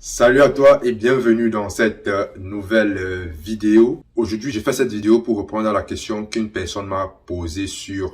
Salut à toi et bienvenue dans cette nouvelle vidéo. Aujourd'hui, j'ai fait cette vidéo pour répondre à la question qu'une personne m'a posée sur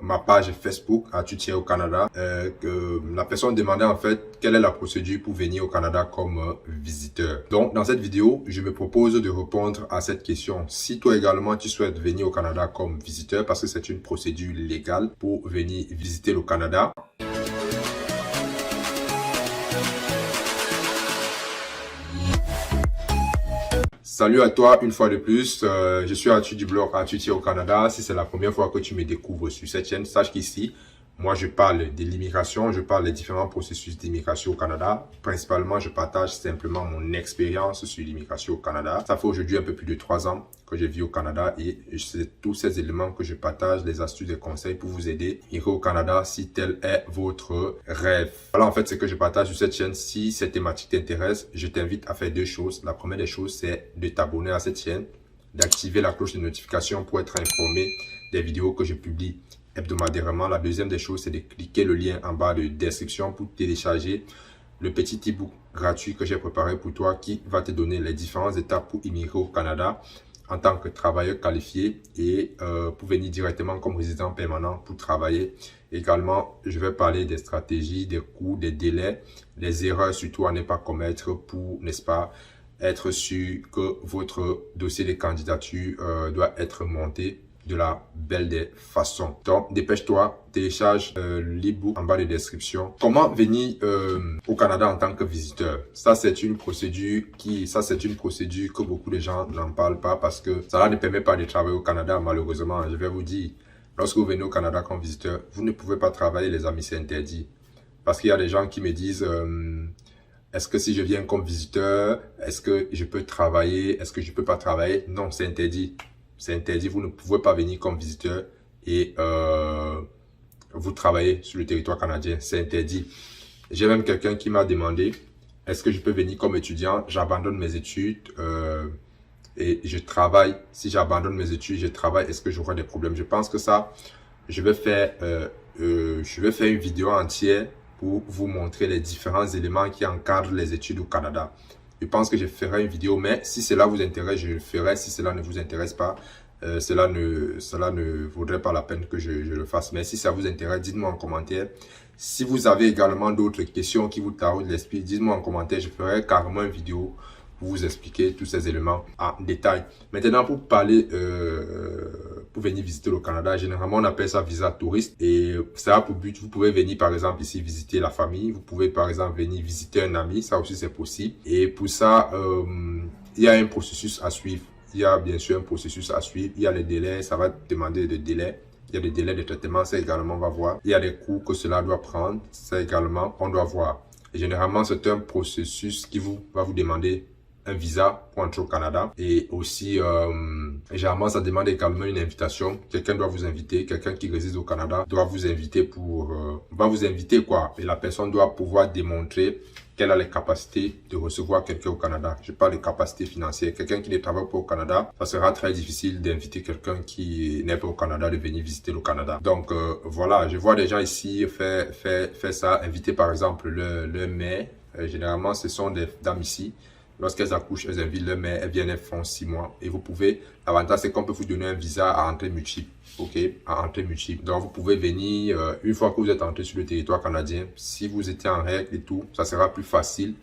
ma page Facebook As-tu tiens au Canada. Que la personne demandait en fait quelle est la procédure pour venir au Canada comme visiteur. Donc, dans cette vidéo, je me propose de répondre à cette question. Si toi également, tu souhaites venir au Canada comme visiteur parce que c'est une procédure légale pour venir visiter le Canada. Salut à toi une fois de plus, je suis Arthur du blog As-tu tiens au Canada. Si c'est la première fois que tu me découvres sur cette chaîne, sache qu'ici, moi je parle de l'immigration, je parle des différents processus d'immigration au Canada. Principalement, je partage simplement mon expérience sur l'immigration au Canada. Ça fait aujourd'hui un peu plus de 3 ans que je vis au Canada et c'est tous ces éléments que je partage, les astuces et conseils pour vous aider à immigrer au Canada si tel est votre rêve. Voilà en fait ce que je partage sur cette chaîne. Si cette thématique t'intéresse, je t'invite à faire 2 choses. La première des choses, c'est de t'abonner à cette chaîne, d'activer la cloche de notification pour être informé des vidéos que je publie hebdomadairement. La deuxième des choses, c'est de cliquer le lien en bas de description pour télécharger le petit e-book gratuit que j'ai préparé pour toi qui va te donner les différentes étapes pour immigrer au Canada en tant que travailleur qualifié et pour venir directement comme résident permanent pour travailler. Également, je vais parler des stratégies, des coûts, des délais, des erreurs surtout à ne pas commettre pour, n'est-ce pas, être sûr que votre dossier de candidature doit être monté de la belle des façons. Donc, dépêche-toi, télécharge l'e-book en bas de description. Comment venir au Canada en tant que visiteur? Ça, c'est une procédure que beaucoup de gens n'en parlent pas parce que ça ne permet pas de travailler au Canada, malheureusement. Je vais vous dire, lorsque vous venez au Canada comme visiteur, vous ne pouvez pas travailler, les amis, c'est interdit. Parce qu'il y a des gens qui me disent... est-ce que si je viens comme visiteur, est-ce que je peux travailler? Est-ce que je peux pas travailler? Non, c'est interdit. C'est interdit. Vous ne pouvez pas venir comme visiteur et vous travailler sur le territoire canadien. C'est interdit. J'ai même quelqu'un qui m'a demandé, est-ce que je peux venir comme étudiant? J'abandonne mes études et je travaille. Si j'abandonne mes études, je travaille. Est-ce que j'aurai des problèmes? Je pense que ça, je vais faire une vidéo entière pour vous montrer les différents éléments qui encadrent les études au Canada. Je pense que je ferai une vidéo, mais si cela vous intéresse, je le ferai. Si cela ne vous intéresse pas, cela ne vaudrait pas la peine que je le fasse. Mais si ça vous intéresse, dites-moi en commentaire. Si vous avez également d'autres questions qui vous taraudent l'esprit, dites-moi en commentaire. Je ferai carrément une vidéo pour vous expliquer tous ces éléments en détail. Maintenant, pour parler, pour venir visiter le Canada, généralement on appelle ça visa touriste et ça a pour but, vous pouvez venir par exemple ici visiter la famille, vous pouvez par exemple venir visiter un ami, ça aussi c'est possible. Et pour ça, il y a un processus à suivre. Il y a bien sûr un processus à suivre, il y a les délais, ça va demander des délais. Il y a des délais de traitement, ça également on va voir. Il y a des coûts que cela doit prendre, ça également on doit voir. Et généralement c'est un processus qui va vous demander un visa pour entrer au Canada et aussi généralement ça demande également une invitation. Quelqu'un doit vous inviter, quelqu'un qui réside au Canada doit vous inviter pour va vous inviter quoi, et la personne doit pouvoir démontrer qu'elle a les capacités de recevoir quelqu'un au Canada. Je parle de capacités financières. Quelqu'un qui ne travaille pas au Canada, ça sera très difficile d'inviter quelqu'un qui n'est pas au Canada de venir visiter le Canada. Donc voilà, je vois des gens ici faire ça, inviter par exemple le mère. Généralement ce sont des dames ici. Lorsqu'elles accouchent, elles invitent leur mère, elles viennent, elles font 6 mois. Et vous pouvez, l'avantage c'est qu'on peut vous donner un visa à entrée multiple. Ok, à entrée multiple. Donc vous pouvez venir, une fois que vous êtes entré sur le territoire canadien, si vous étiez en règle et tout, ça sera plus facile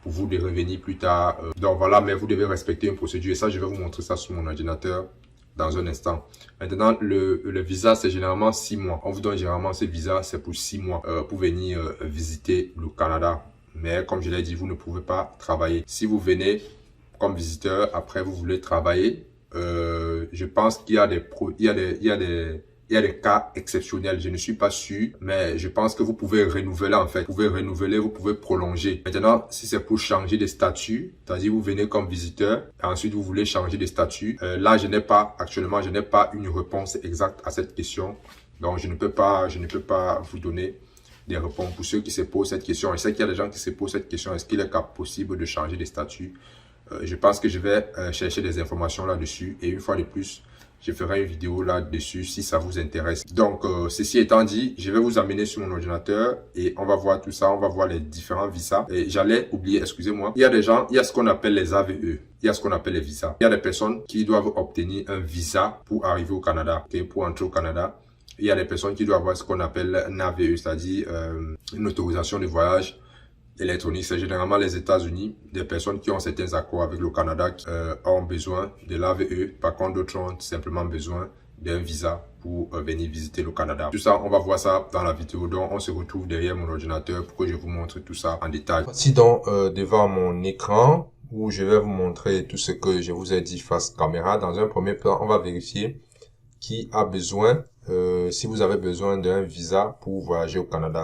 pour vous de revenir plus tard. Donc voilà, mais vous devez respecter une procédure. Et ça, je vais vous montrer ça sur mon ordinateur dans un instant. Maintenant, le visa, c'est généralement 6 mois. On vous donne généralement ce visa, c'est pour 6 mois pour venir visiter le Canada. Mais comme je l'ai dit, vous ne pouvez pas travailler. Si vous venez comme visiteur, après vous voulez travailler, je pense qu'il y a des cas exceptionnels. Je ne suis pas sûr, mais je pense que vous pouvez renouveler en fait. Vous pouvez renouveler, vous pouvez prolonger. Maintenant, si c'est pour changer de statut, c'est-à-dire vous venez comme visiteur, et ensuite vous voulez changer de statut, là actuellement, je n'ai pas une réponse exacte à cette question. Donc je ne peux pas vous donner des réponses pour ceux qui se posent cette question. Je sais qu'il y a des gens qui se posent cette question. Est-ce qu'il est possible de changer de statut? Je pense que je vais chercher des informations là-dessus. Et une fois de plus, Je ferai une vidéo là-dessus si ça vous intéresse. Donc, ceci étant dit, je vais vous amener sur mon ordinateur et on va voir tout ça. On va voir les différents visas. Et j'allais oublier, excusez-moi. Il y a des gens, il y a ce qu'on appelle les AVE. Il y a ce qu'on appelle les visas. Il y a des personnes qui doivent obtenir un visa pour arriver au Canada, okay, pour entrer au Canada. Il y a des personnes qui doivent avoir ce qu'on appelle un AVE, c'est-à-dire une autorisation de voyage électronique. C'est généralement les États-Unis, des personnes qui ont certains accords avec le Canada qui ont besoin de l'AVE. Par contre, d'autres ont simplement besoin d'un visa pour venir visiter le Canada. Tout ça, on va voir ça dans la vidéo. Donc, on se retrouve derrière mon ordinateur pour que je vous montre tout ça en détail. Voici donc devant mon écran où je vais vous montrer tout ce que je vous ai dit face caméra. Dans un premier plan, on va vérifier qui a besoin, si vous avez besoin d'un visa pour voyager au Canada.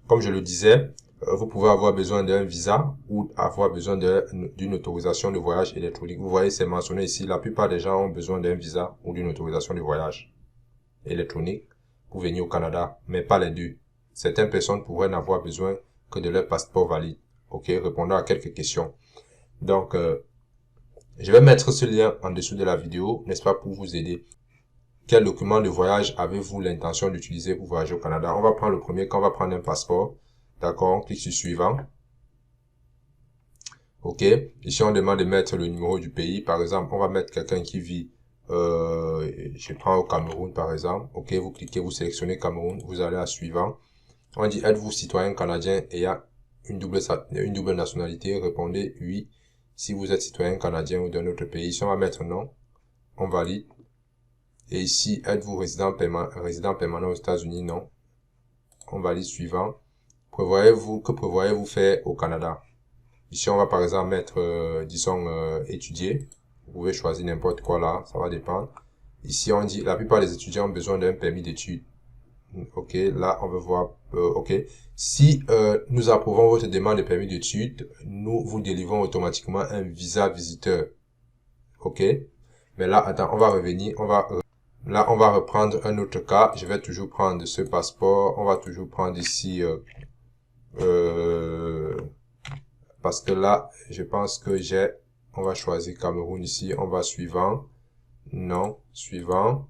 Comme je le disais, vous pouvez avoir besoin d'un visa ou avoir besoin d'une autorisation de voyage électronique. Vous voyez, c'est mentionné ici. La plupart des gens ont besoin d'un visa ou d'une autorisation de voyage électronique pour venir au Canada, mais pas les deux. Certaines personnes pourraient n'avoir besoin que de leur passeport valide. Ok, répondant à quelques questions. Donc, je vais mettre ce lien en dessous de la vidéo, n'est-ce pas, pour vous aider. Quel document de voyage avez-vous l'intention d'utiliser pour voyager au Canada? On va prendre le premier, quand on va prendre un passeport. D'accord, on clique sur suivant. Ok, ici on demande de mettre le numéro du pays. Par exemple, on va mettre quelqu'un qui vit, je prends au Cameroun par exemple. Ok, vous cliquez, vous sélectionnez Cameroun, vous allez à suivant. On dit, êtes-vous citoyen canadien ayant une double nationalité? Répondez oui si vous êtes citoyen canadien ou d'un autre pays. Ici on va mettre non, on valide. Et ici, êtes-vous résident permanent aux États-Unis? Non, on valide suivant. Que prévoyez-vous faire au Canada? Ici, on va par exemple mettre, disons, étudier. Vous pouvez choisir n'importe quoi là, ça va dépendre. Ici, on dit, la plupart des étudiants ont besoin d'un permis d'études. Ok, là, on veut voir, ok. Si nous approuvons votre demande de permis d'études, nous vous délivrons automatiquement un visa visiteur. Ok. Mais là, attends, on va revenir, là, on va reprendre un autre cas. Je vais toujours prendre ce passeport. On va toujours prendre ici... parce que là, je pense que on va choisir Cameroun ici, on va suivant, non, suivant,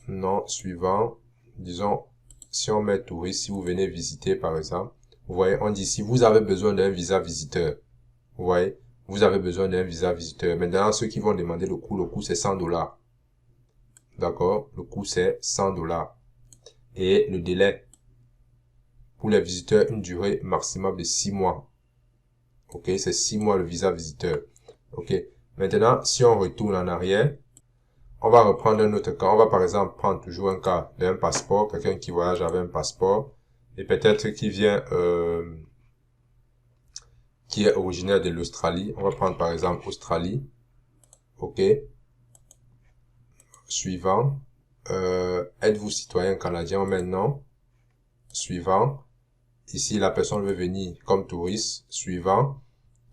non, suivant, disons, si on met touriste, si vous venez visiter par exemple, vous voyez, on dit ici, vous avez besoin d'un visa visiteur, vous voyez, vous avez besoin d'un visa visiteur. Maintenant, ceux qui vont demander le coût c'est $100, d'accord, le coût c'est $100, et le délai, pour les visiteurs, une durée maximum de 6 mois. Ok, c'est 6 mois le visa visiteur. Ok, maintenant, si on retourne en arrière, on va reprendre un autre cas. On va par exemple prendre toujours un cas d'un passeport, quelqu'un qui voyage avec un passeport, et peut-être qui vient, qui est originaire de l'Australie. On va prendre par exemple Australie. Ok. Suivant. Êtes-vous citoyen canadien maintenant? Suivant. Ici, la personne veut venir comme touriste. Suivant.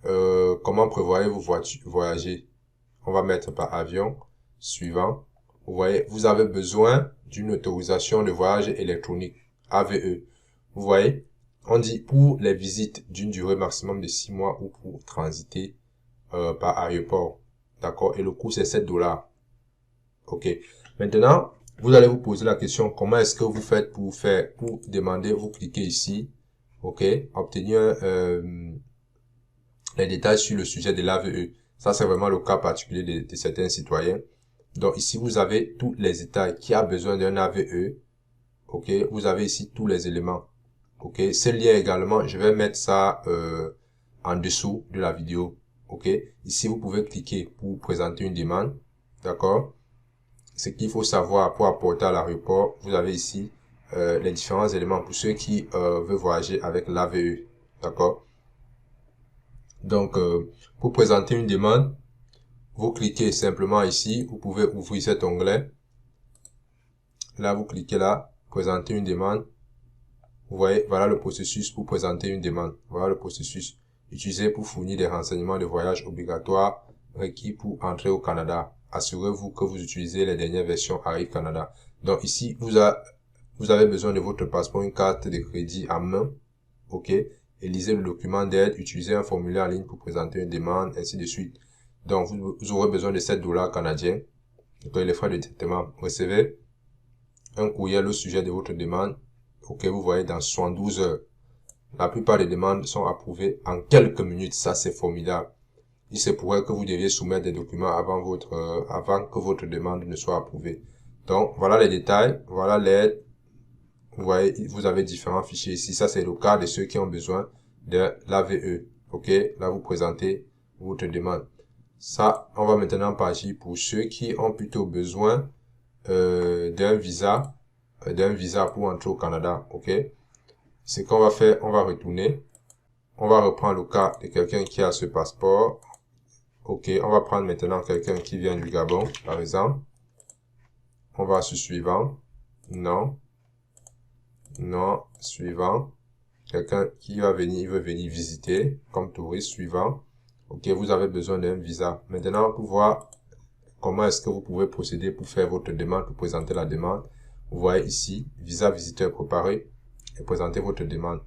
Comment prévoyez-vous voyager? On va mettre par avion. Suivant. Vous voyez, vous avez besoin d'une autorisation de voyage électronique, AVE. Vous voyez, on dit pour les visites d'une durée maximum de 6 mois ou pour transiter par aéroport. D'accord? Et le coût, c'est $7. Ok. Maintenant, vous allez vous poser la question, comment est-ce que vous faites pour demander, vous cliquez ici. Ok, obtenir les détails sur le sujet de l'AVE. Ça, c'est vraiment le cas particulier de certains citoyens. Donc, ici, vous avez tous les États qui a besoin d'un AVE. Ok, vous avez ici tous les éléments. Ok, ce lien également, je vais mettre ça en dessous de la vidéo. Ok, ici, vous pouvez cliquer pour présenter une demande. D'accord. Ce qu'il faut savoir pour apporter à l'aéroport, vous avez ici les différents éléments pour ceux qui veulent voyager avec l'AVE. D'accord. Donc, pour présenter une demande, vous cliquez simplement ici. Vous pouvez ouvrir cet onglet. Là, vous cliquez là, présenter une demande. Vous voyez, voilà le processus pour présenter une demande. Voilà le processus utilisé pour fournir des renseignements de voyage obligatoires requis pour entrer au Canada. Assurez-vous que vous utilisez les dernières versions Arrive Canada. Donc ici, vous avez besoin de votre passeport, une carte de crédit à main. Ok. Et lisez le document d'aide, utilisez un formulaire en ligne pour présenter une demande, ainsi de suite. Donc vous aurez besoin de $7 canadiens. Donc, les frais de traitement. Recevez un courriel au sujet de votre demande. Ok, vous voyez dans 72 heures. La plupart des demandes sont approuvées en quelques minutes. Ça, c'est formidable. Il se pourrait que vous deviez soumettre des documents avant que votre demande ne soit approuvée. Donc, voilà les détails. Voilà les, vous voyez, vous avez différents fichiers ici. Ça, c'est le cas de ceux qui ont besoin de l'AVE. Ok, là, vous présentez votre demande. Ça, on va maintenant partir pour ceux qui ont plutôt besoin d'un visa pour entrer au Canada. Ok, ce qu'on va faire, on va retourner. On va reprendre le cas de quelqu'un qui a ce passeport. Ok, on va prendre maintenant quelqu'un qui vient du Gabon, par exemple. On va sur suivant. Non. Non. Suivant. Quelqu'un qui va venir, il veut venir visiter comme touriste. Suivant. Ok, vous avez besoin d'un visa. Maintenant, pour voir comment est-ce que vous pouvez procéder pour faire votre demande, pour présenter la demande. Vous voyez ici, visa visiteur préparé et présenter votre demande.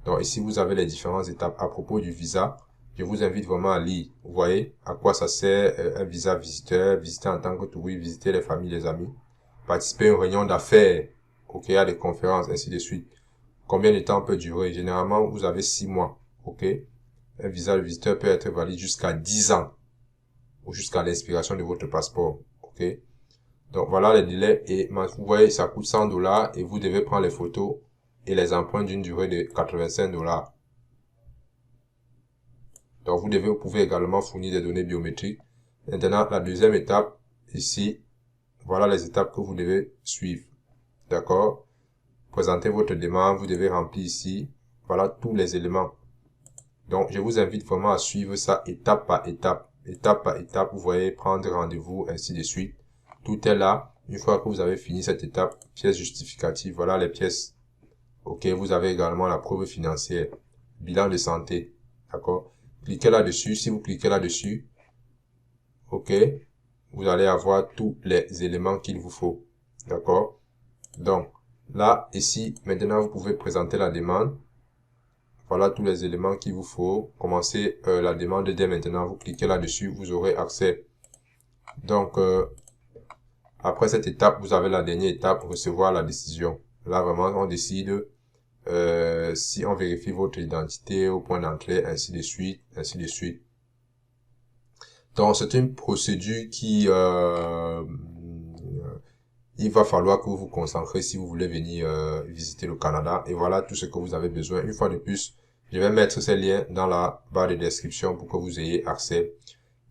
Donc ici, vous avez les différentes étapes à propos du visa. Je vous invite vraiment à lire. Vous voyez à quoi ça sert un visa visiteur, visiter en tant que touriste, visiter les familles, les amis, participer à une réunion d'affaires, ok, à des conférences, ainsi de suite. Combien de temps peut durer? Généralement, vous avez 6 mois, ok. Un visa de visiteur peut être valide jusqu'à 10 ans ou jusqu'à l'expiration de votre passeport, ok. Donc voilà les délais et vous voyez, ça coûte $100 et vous devez prendre les photos et les empreintes d'une durée de $85. Donc, vous pouvez également fournir des données biométriques. Maintenant, la deuxième étape, ici, voilà les étapes que vous devez suivre. D'accord? Présentez votre demande, vous devez remplir ici. Voilà tous les éléments. Donc, je vous invite vraiment à suivre ça étape par étape. Étape par étape, vous voyez, prendre rendez-vous, ainsi de suite. Tout est là. Une fois que vous avez fini cette étape, pièces justificatives, voilà les pièces. Ok, vous avez également la preuve financière, bilan de santé. D'accord? Cliquez là-dessus. Si vous cliquez là-dessus, ok, vous allez avoir tous les éléments qu'il vous faut. D'accord? Donc, là, ici, maintenant, vous pouvez présenter la demande. Voilà tous les éléments qu'il vous faut. Commencez la demande dès maintenant. Vous cliquez là-dessus, vous aurez accès. Donc, après cette étape, vous avez la dernière étape, recevoir la décision. Là, vraiment, on décide si on vérifie votre identité au point d'entrée, ainsi de suite, ainsi de suite. Donc, c'est une procédure qui, il va falloir que vous vous concentrez si vous voulez venir visiter le Canada. Et voilà tout ce que vous avez besoin. Une fois de plus, je vais mettre ces liens dans la barre de description pour que vous ayez accès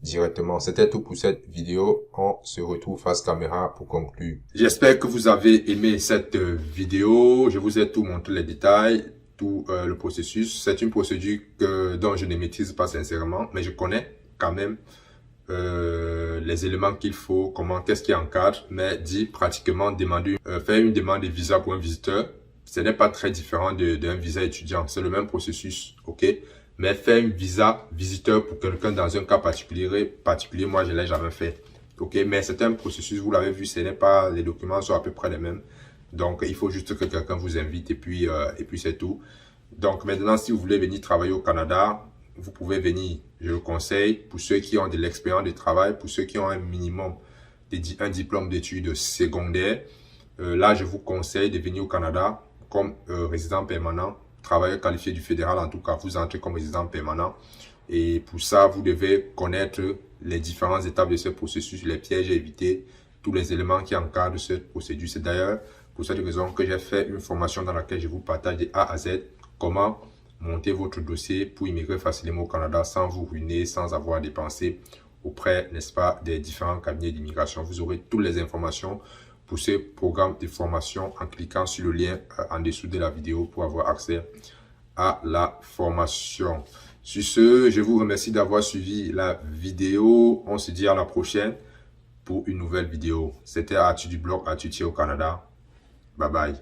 directement. C'était tout pour cette vidéo. On se retrouve face caméra pour conclure. J'espère que vous avez aimé cette vidéo. Je vous ai tout montré les détails, tout le processus. C'est une procédure dont je ne maîtrise pas sincèrement, mais je connais quand même les éléments qu'il faut, qu'est-ce qui encadre, mais dit pratiquement faire une demande de visa pour un visiteur, ce n'est pas très différent d'un visa étudiant. C'est le même processus, ok? Mais faire un visa visiteur pour quelqu'un dans un cas particulier, moi, je l'ai jamais fait. Ok, mais c'est un processus, vous l'avez vu, ce n'est pas, les documents sont à peu près les mêmes. Donc, il faut juste que quelqu'un vous invite et puis c'est tout. Donc, maintenant, si vous voulez venir travailler au Canada, vous pouvez venir, je le conseille, pour ceux qui ont de l'expérience de travail, pour ceux qui ont un minimum, un diplôme d'études secondaires. Là, je vous conseille de venir au Canada comme résident permanent. Travailleur qualifié du fédéral, en tout cas, vous entrez comme résident permanent. Et pour ça, vous devez connaître les différentes étapes de ce processus, les pièges à éviter, tous les éléments qui encadrent cette procédure. C'est d'ailleurs pour cette raison que j'ai fait une formation dans laquelle je vous partage de A à Z comment monter votre dossier pour immigrer facilement au Canada sans vous ruiner, sans avoir dépensé auprès, n'est-ce pas, des différents cabinets d'immigration. Vous aurez toutes les informations pour ce programme de formation en cliquant sur le lien en dessous de la vidéo pour avoir accès à la formation. Sur ce, je vous remercie d'avoir suivi la vidéo. On se dit à la prochaine pour une nouvelle vidéo. C'était Arthur du blog Arthur au Canada. Bye bye.